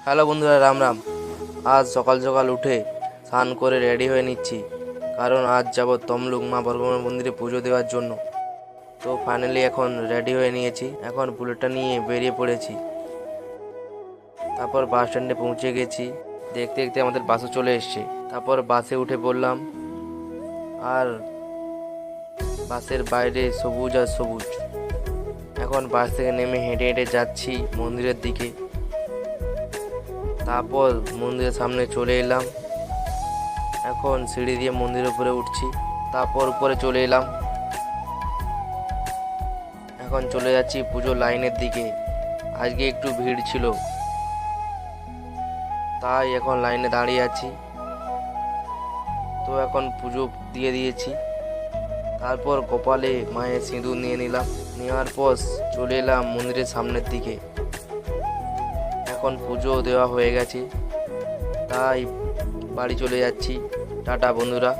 Hello বন্ধুরা, রাম রাম। আজ সকাল সকাল উঠে স্নান করে রেডি হয়ে নিচ্ছি, কারণ আজ যাব তমলুক মা বর্গমা মন্দিরে পুজো দেওয়ার জন্য। তো ফাইনালি এখন রেডি হয়ে নিয়েছি, এখন বুলেটটা নিয়ে বেরিয়ে পড়েছি। তারপর বাস স্ট্যান্ডে পৌঁছে গেছি, দেখতে দেখতে আমাদের বাসও চলে এসছে। তারপর বাসে উঠে পড়লাম, আর বাসের বাইরে সবুজ আর সবুজ। এখন বাস থেকে নেমে হেঁটে হেঁটে যাচ্ছি মন্দিরের দিকে। তারপর মন্দিরের সামনে চলে এলাম, এখন সিঁড়ি দিয়ে মন্দিরের উপরে উঠছি। তারপর উপরে চলে এলাম, এখন চলে যাচ্ছি পুজো লাইনের দিকে। আজকে একটু ভিড় ছিল, তাই এখন লাইনে দাঁড়িয়ে আছি। তো এখন পুজো দিয়ে দিয়েছি, তারপর কপালে মায়ের সিঁদুর নিয়ে নিলাম। নেওয়ার পর চলে এলাম মন্দিরের সামনের দিকে। এখন পুজো দেওয়া হয়ে গেছে, তাই বাড়ি চলে যাচ্ছি। টাটা বন্ধুরা।